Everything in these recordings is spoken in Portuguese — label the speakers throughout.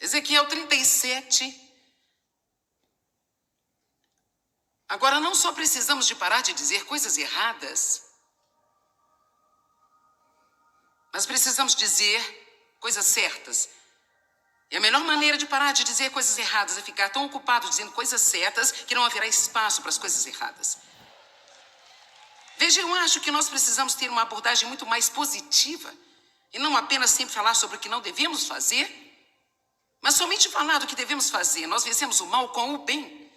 Speaker 1: Ezequiel 37. Agora, não só precisamos de parar de dizer coisas erradas, mas precisamos dizer coisas certas. E a melhor maneira de parar de dizer coisas erradas é ficar tão ocupado dizendo coisas certas que não haverá espaço para as coisas erradas. Veja, eu acho que nós precisamos ter uma abordagem muito mais positiva e não apenas sempre falar sobre o que não devemos fazer, mas somente falar do que devemos fazer. Nós vencemos o mal com o bem.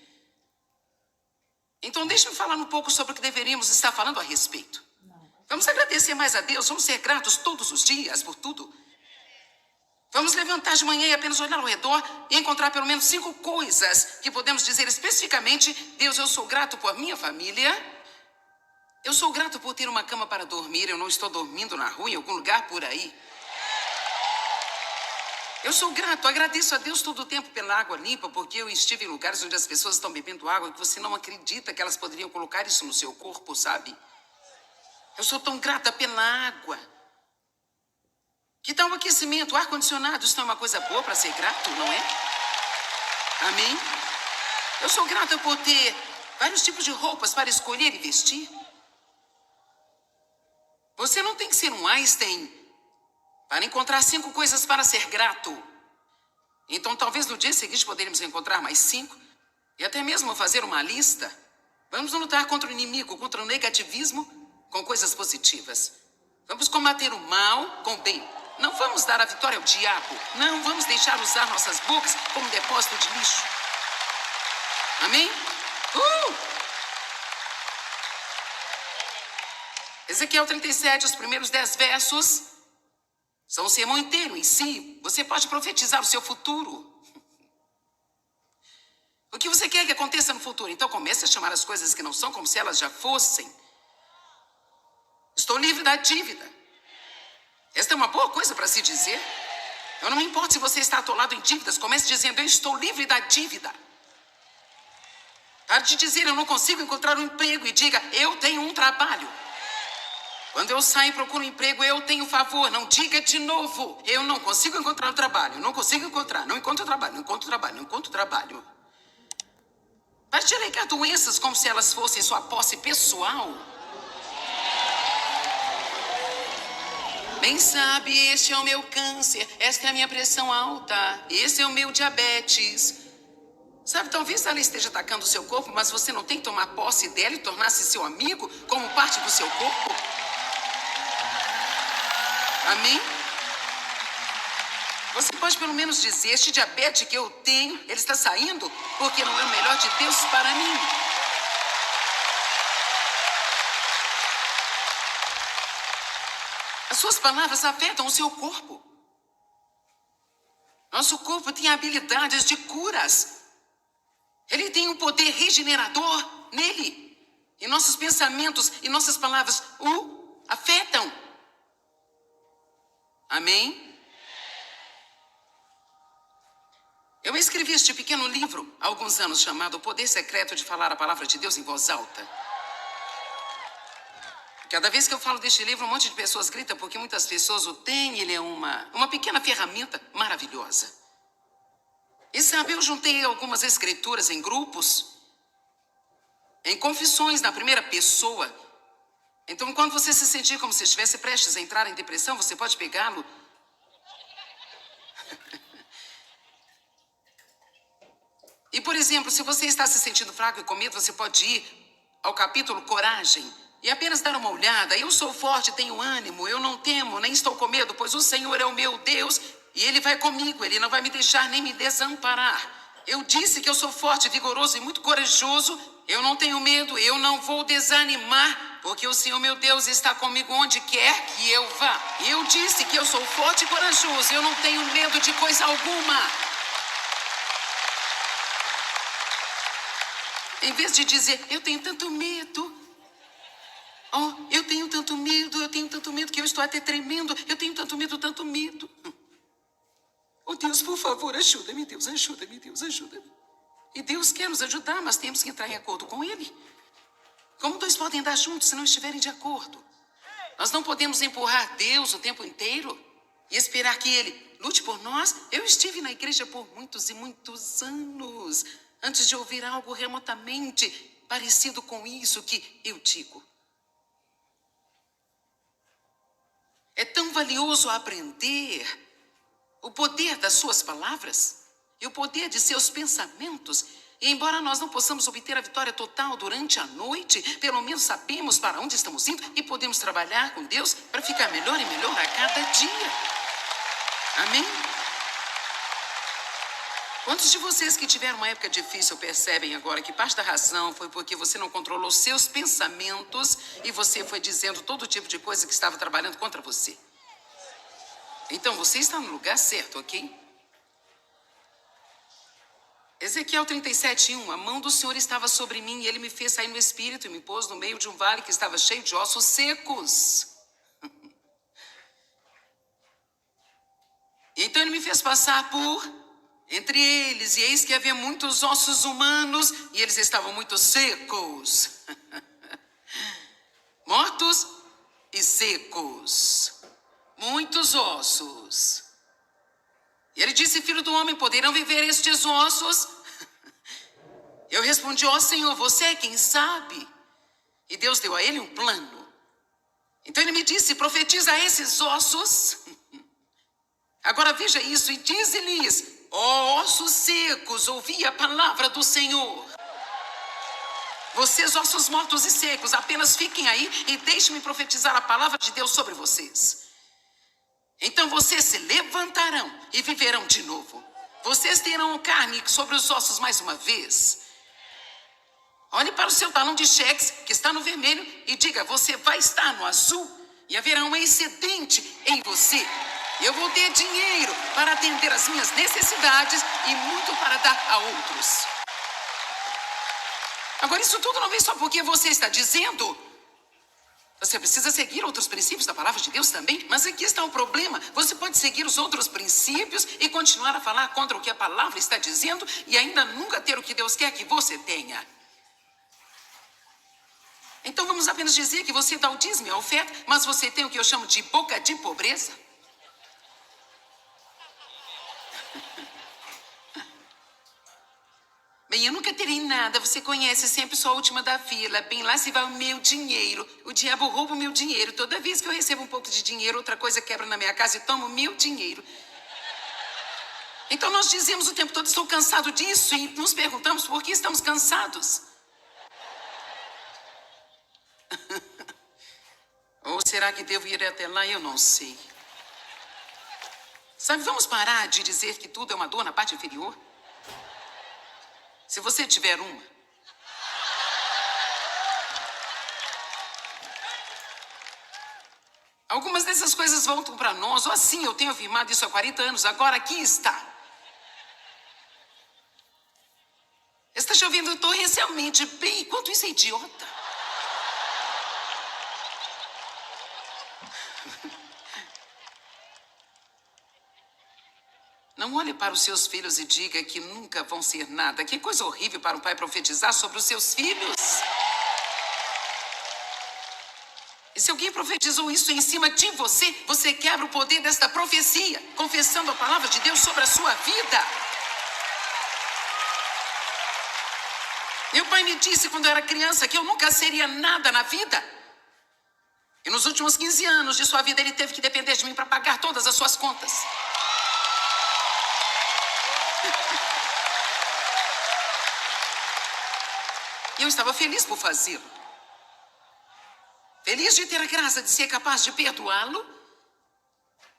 Speaker 1: Então, deixe-me falar um pouco sobre o que deveríamos estar falando a respeito. Vamos agradecer mais a Deus, vamos ser gratos todos os dias por tudo. Vamos levantar de manhã e apenas olhar ao redor e encontrar pelo menos 5 coisas que podemos dizer especificamente: Deus, eu sou grato por minha família. Eu sou grato por ter uma cama para dormir, eu não estou dormindo na rua, em algum lugar por aí. Eu sou grato, agradeço a Deus todo o tempo pela água limpa, porque eu estive em lugares onde as pessoas estão bebendo água que você não acredita que elas poderiam colocar isso no seu corpo, sabe? Eu sou tão grata pela água. Que tal o aquecimento, o ar-condicionado? Isso não é uma coisa boa para ser grato, não é? Amém? Eu sou grata por ter vários tipos de roupas para escolher e vestir. Você não tem que ser um Einstein para encontrar 5 coisas para ser grato. Então, talvez no dia seguinte poderíamos encontrar mais 5 e até mesmo fazer uma lista. Vamos lutar contra o inimigo, contra o negativismo, com coisas positivas. Vamos combater o mal com o bem. Não vamos dar a vitória ao diabo. Não vamos deixar usar nossas bocas como depósito de lixo. Amém? Ezequiel 37, os primeiros 10 versos, são um sermão inteiro em si. Você pode profetizar o seu futuro. O que você quer que aconteça no futuro? Então comece a chamar as coisas que não são como se elas já fossem. Estou livre da dívida. Esta é uma boa coisa para se dizer. Eu não me importo se você está atolado em dívidas. Comece dizendo: eu estou livre da dívida. Pare de dizer: eu não consigo encontrar um emprego, e diga: eu tenho um trabalho. Quando eu saio e procuro um emprego, eu tenho favor. Não diga de novo: eu não consigo encontrar um trabalho. Não consigo encontrar. Não encontro trabalho. Não encontro trabalho. Não encontro trabalho. Pare de alegar doenças como se elas fossem sua posse pessoal. Bem sabe, este é o meu câncer, esta é a minha pressão alta, esse é o meu diabetes. Sabe, talvez ela esteja atacando o seu corpo, mas você não tem que tomar posse dela e tornar-se seu amigo como parte do seu corpo. Amém? Você pode pelo menos dizer: este diabetes que eu tenho, ele está saindo porque não é o melhor de Deus para mim. As suas palavras afetam o seu corpo. Nosso corpo tem habilidades de curas. Ele tem um poder regenerador nele. E nossos pensamentos e nossas palavras o afetam. Amém? Eu escrevi este pequeno livro há alguns anos chamado O Poder Secreto de Falar a Palavra de Deus em Voz Alta. Cada vez que eu falo deste livro, um monte de pessoas gritam porque muitas pessoas o têm. Ele é uma pequena ferramenta maravilhosa. E sabe, eu juntei algumas escrituras em grupos, em confissões na primeira pessoa. Então, quando você se sentir como se estivesse prestes a entrar em depressão, você pode pegá-lo. E, por exemplo, se você está se sentindo fraco e com medo, você pode ir ao capítulo Coragem e apenas dar uma olhada. Eu sou forte, tenho ânimo, eu não temo, nem estou com medo, pois o Senhor é o meu Deus e Ele vai comigo, Ele não vai me deixar nem me desamparar. Eu disse que eu sou forte, vigoroso e muito corajoso. Eu não tenho medo, eu não vou desanimar, porque o Senhor meu Deus está comigo onde quer que eu vá. Eu disse que eu sou forte e corajoso, eu não tenho medo de coisa alguma. Em vez de dizer: eu tenho tanto medo. Oh, eu tenho tanto medo que eu estou até tremendo. Eu tenho tanto medo, tanto medo. Oh, Deus, por favor, ajuda-me, Deus, ajuda-me, Deus, ajuda-me. E Deus quer nos ajudar, mas temos que entrar em acordo com Ele. Como 2 podem andar juntos se não estiverem de acordo? Nós não podemos empurrar Deus o tempo inteiro. e esperar que Ele lute por nós. Eu estive na igreja por muitos e muitos anos, antes de ouvir algo remotamente parecido com isso que eu digo. É tão valioso aprender o poder das suas palavras e o poder de seus pensamentos. E embora nós não possamos obter a vitória total durante a noite, pelo menos sabemos para onde estamos indo e podemos trabalhar com Deus para ficar melhor e melhor a cada dia. Amém? Quantos de vocês que tiveram uma época difícil percebem agora que parte da razão foi porque você não controlou seus pensamentos e você foi dizendo todo tipo de coisa que estava trabalhando contra você? Então você está no lugar certo, ok? Ezequiel 37:1, a mão do Senhor estava sobre mim e Ele me fez sair no espírito e me pôs no meio de um vale que estava cheio de ossos secos. Então Ele me fez passar por entre eles, e eis que havia muitos ossos humanos, e eles estavam muito secos. Mortos e secos. Muitos ossos. E Ele disse, filho do homem, poderão viver estes ossos? Eu respondi, ó Senhor, você é quem sabe. E Deus deu a ele um plano. Então Ele me disse, profetiza a esses ossos. Agora veja isso e dize-lhes, ó ossos secos, ouvi a palavra do Senhor. Vocês, ossos mortos e secos, apenas fiquem aí e deixem-me profetizar a palavra de Deus sobre vocês. Então vocês se levantarão e viverão de novo. Vocês terão carne sobre os ossos mais uma vez. Olhe para o seu talão de cheques, que está no vermelho, e diga, você vai estar no azul, e haverá um excedente em você. Eu vou ter dinheiro para atender às minhas necessidades e muito para dar a outros. Agora, isso tudo não vem só porque você está dizendo. Você precisa seguir outros princípios da palavra de Deus também. Mas aqui está o problema. Você pode seguir os outros princípios e continuar a falar contra o que a palavra está dizendo e ainda nunca ter o que Deus quer que você tenha. Então vamos apenas dizer que você dá o dízimo e a oferta, mas você tem o que eu chamo de boca de pobreza? Bem, eu nunca terei nada, você conhece, sempre sou a última da fila. Bem, lá se vai o meu dinheiro. O diabo rouba o meu dinheiro. Toda vez que eu recebo um pouco de dinheiro, outra coisa quebra na minha casa e toma o meu dinheiro. Então nós dizemos o tempo todo, estou cansado disso, e nos perguntamos por que estamos cansados. Ou será que devo ir até lá? Eu não sei. Sabe, vamos parar de dizer que tudo é uma dor na parte inferior? Se você tiver uma. Algumas dessas coisas voltam para nós, ou assim, eu tenho afirmado isso há 40 anos, agora aqui está. Está chovendo torrencialmente, bem, quanto isso é idiota. Não olhe para os seus filhos e diga que nunca vão ser nada. Que coisa horrível para um pai profetizar sobre os seus filhos. E se alguém profetizou isso em cima de você, você quebra o poder desta profecia, confessando a palavra de Deus sobre a sua vida. Meu pai me disse quando eu era criança que eu nunca seria nada na vida. E nos últimos 15 anos de sua vida ele teve que depender de mim para pagar todas as suas contas. E eu estava feliz por fazê-lo. Feliz de ter a graça de ser capaz de perdoá-lo,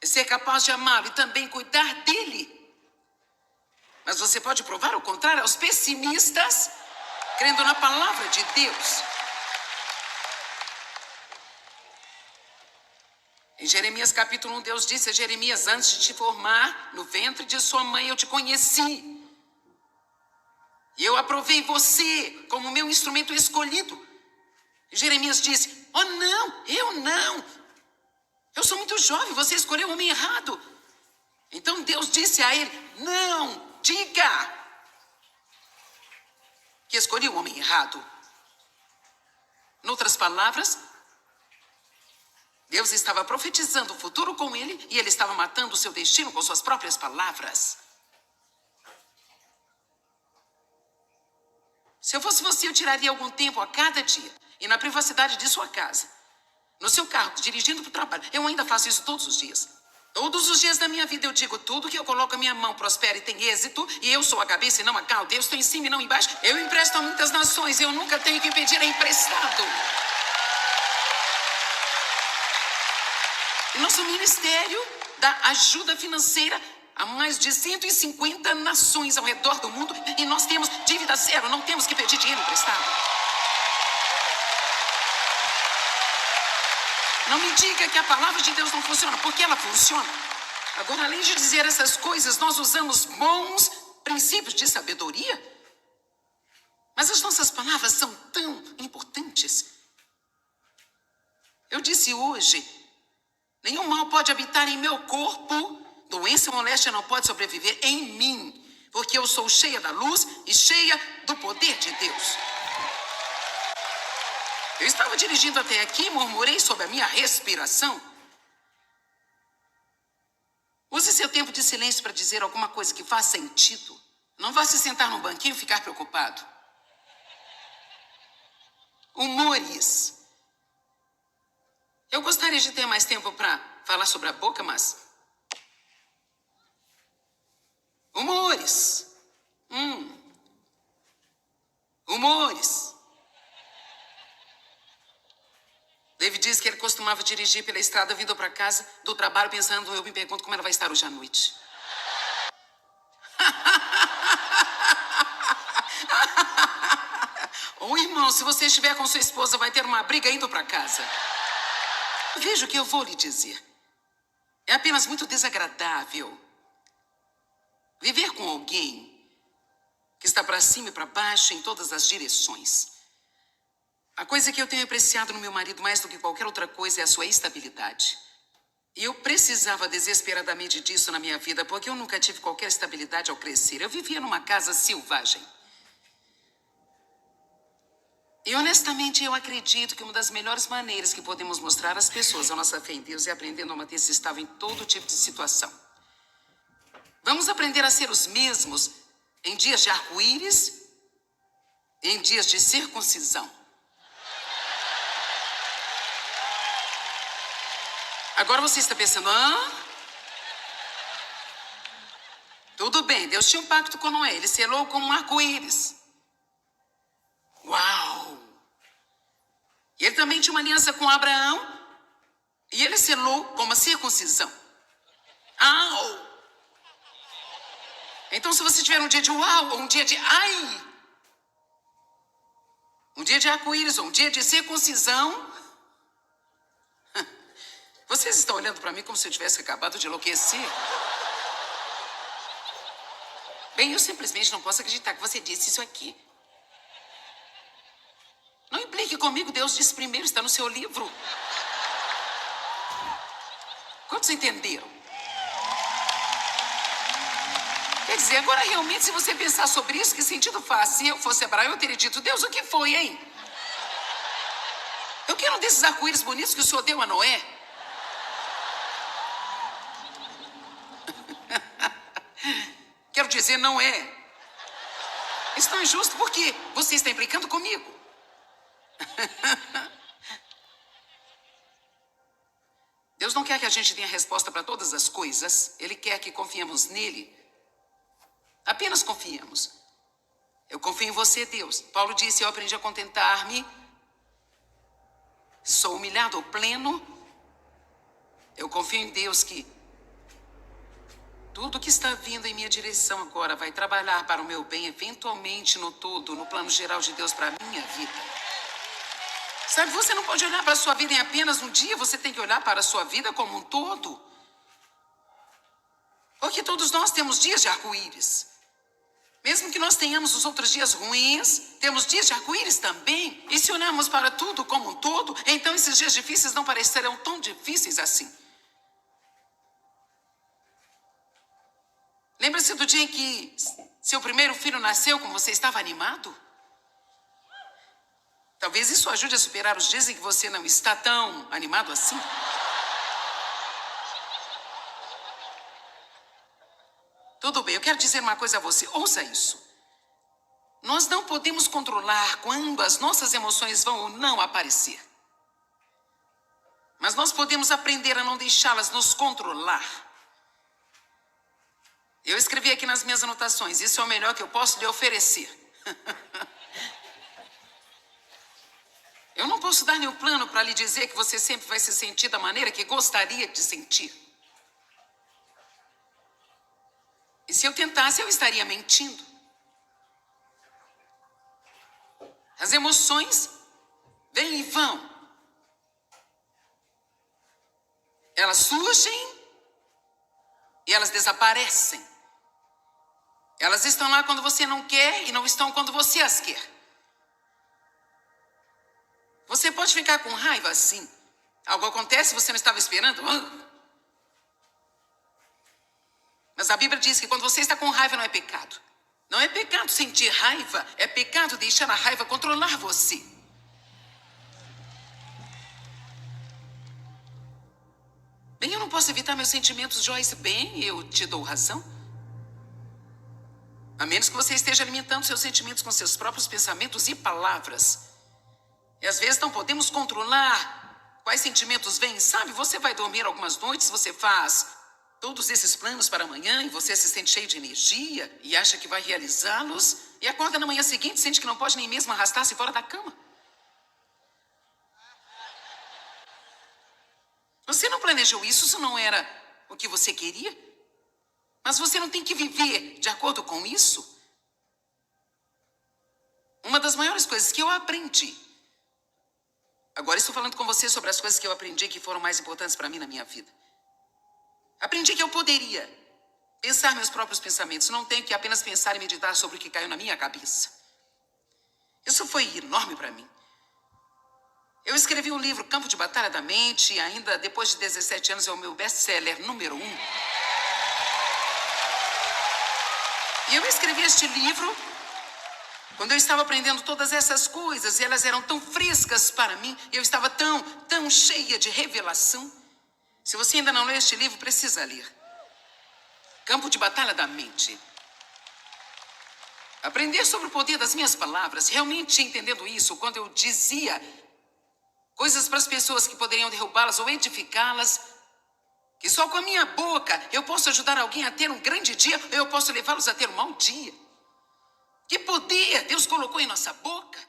Speaker 1: ser capaz de amá-lo e também cuidar dele. Mas você pode provar o contrário aos pessimistas, crendo na palavra de Deus. Em Jeremias capítulo 1, Deus disse a Jeremias, antes de te formar no ventre de sua mãe eu te conheci. E eu aprovei você como meu instrumento escolhido. Jeremias disse, oh não, eu não. Eu sou muito jovem, você escolheu o homem errado. Então Deus disse a ele, não, diga que escolhi o homem errado. Em outras palavras, Deus estava profetizando o futuro com ele e ele estava matando o seu destino com suas próprias palavras. Se eu fosse você, eu tiraria algum tempo a cada dia e na privacidade de sua casa, no seu carro, dirigindo para o trabalho. Eu ainda faço isso todos os dias. Todos os dias da minha vida eu digo: tudo que eu coloco a minha mão prospera e tem êxito, e eu sou a cabeça e não a cauda. Eu estou em cima e não embaixo. Eu empresto a muitas nações, eu nunca tenho que pedir emprestado. E nosso ministério dá ajuda financeira a mais de 150 nações ao redor do mundo, e nós temos dívida zero, não temos que pedir dinheiro emprestado. Não me diga que a palavra de Deus não funciona, porque ela funciona. Agora, além de dizer essas coisas, nós usamos bons princípios de sabedoria. Mas as nossas palavras são tão importantes. Eu disse hoje: nenhum mal pode habitar em meu corpo, doença ou moléstia não pode sobreviver em mim, porque eu sou cheia da luz e cheia do poder de Deus. Eu estava dirigindo até aqui e murmurei sobre a minha respiração. Use seu tempo de silêncio para dizer alguma coisa que faz sentido. Não vá se sentar num banquinho e ficar preocupado. Humores. Eu gostaria de ter mais tempo para falar sobre a boca, mas... Humores. Humores. David diz que ele costumava dirigir pela estrada vindo para casa do trabalho pensando: eu me pergunto como ela vai estar hoje à noite. Ô irmão, se você estiver com sua esposa, vai ter uma briga indo para casa. Veja o que eu vou lhe dizer. É apenas muito desagradável viver com alguém que está para cima e para baixo em todas as direções. A coisa que eu tenho apreciado no meu marido mais do que qualquer outra coisa é a sua estabilidade. E eu precisava desesperadamente disso na minha vida, porque eu nunca tive qualquer estabilidade ao crescer. Eu vivia numa casa selvagem. E honestamente eu acredito que uma das melhores maneiras que podemos mostrar às pessoas a nossa fé em Deus é aprendendo a manter-se estável em todo tipo de situação. Vamos aprender a ser os mesmos em dias de arco-íris, em dias de circuncisão. Agora você está pensando: tudo bem, Deus tinha um pacto com Noé, ele selou com um arco-íris. Uau! E ele também tinha uma aliança com Abraão, e ele selou com uma circuncisão. Au! Então, se você tiver um dia de uau, ou um dia de ai, um dia de arco-íris, ou um dia de circuncisão, vocês estão olhando para mim como se eu tivesse acabado de enlouquecer? Bem, eu simplesmente não posso acreditar que você disse isso aqui. Não implique comigo, Deus disse primeiro, está no seu livro. Quantos entenderam? Quer dizer, agora realmente, se você pensar sobre isso, que sentido faz? Se eu fosse Abraão, eu teria dito: Deus, o que foi, hein? Eu quero um desses arco-íris bonitos que o Senhor deu a Noé. Quero dizer, não é. Isso não é justo porque você está implicando comigo. Deus não quer que a gente tenha resposta para todas as coisas. Ele quer que confiemos nele. Apenas confiemos. Eu confio em você, Deus. Paulo disse: eu aprendi a contentar-me. Sou humilhado ao pleno. Eu confio em Deus que tudo que está vindo em minha direção agora vai trabalhar para o meu bem, eventualmente no todo, no plano geral de Deus para a minha vida. Sabe, você não pode olhar para a sua vida em apenas um dia, você tem que olhar para a sua vida como um todo. Porque todos nós temos dias de arco-íris. Mesmo que nós tenhamos os outros dias ruins, temos dias de arco-íris também. E se olharmos para tudo como um todo, então esses dias difíceis não parecerão tão difíceis assim. Lembra-se do dia em que seu primeiro filho nasceu, como você estava animado? Talvez isso ajude a superar os dias em que você não está tão animado assim. Tudo bem, eu quero dizer uma coisa a você. Ouça isso. Nós não podemos controlar quando as nossas emoções vão ou não aparecer. Mas nós podemos aprender a não deixá-las nos controlar. Eu escrevi aqui nas minhas anotações, isso é o melhor que eu posso lhe oferecer. Eu não posso dar nenhum plano para lhe dizer que você sempre vai se sentir da maneira que gostaria de sentir. E se eu tentasse, eu estaria mentindo. As emoções vêm e vão. Elas surgem e elas desaparecem. Elas estão lá quando você não quer e não estão quando você as quer. Você pode ficar com raiva assim. Algo acontece e você não estava esperando. Mas a Bíblia diz que quando você está com raiva não é pecado. Não é pecado sentir raiva, é pecado deixar a raiva controlar você. Bem, eu não posso evitar meus sentimentos, Joyce. Bem, eu te dou razão. A menos que você esteja alimentando seus sentimentos com seus próprios pensamentos e palavras. E às vezes não podemos controlar quais sentimentos vêm. Sabe, você vai dormir algumas noites, você faz todos esses planos para amanhã e você se sente cheio de energia e acha que vai realizá-los. E acorda na manhã seguinte e sente que não pode nem mesmo arrastar-se fora da cama. Você não planejou isso, isso não era o que você queria. Mas você não tem que viver de acordo com isso. Uma das maiores coisas que eu aprendi. Agora estou falando com você sobre as coisas que eu aprendi que foram mais importantes para mim na minha vida. Aprendi que eu poderia pensar meus próprios pensamentos. Não tenho que apenas pensar e meditar sobre o que caiu na minha cabeça. Isso foi enorme para mim. Eu escrevi o livro Campo de Batalha da Mente e ainda depois de 17 anos é o meu best-seller número 1. E eu escrevi este livro quando eu estava aprendendo todas essas coisas e elas eram tão frescas para mim. Eu estava tão cheia de revelação. Se você ainda não leu este livro, precisa ler. Campo de Batalha da Mente. Aprender sobre o poder das minhas palavras, realmente entendendo isso, quando eu dizia coisas para as pessoas que poderiam derrubá-las ou edificá-las, que só com a minha boca eu posso ajudar alguém a ter um grande dia, ou eu posso levá-los a ter um mau dia. Que poder Deus colocou em nossa boca.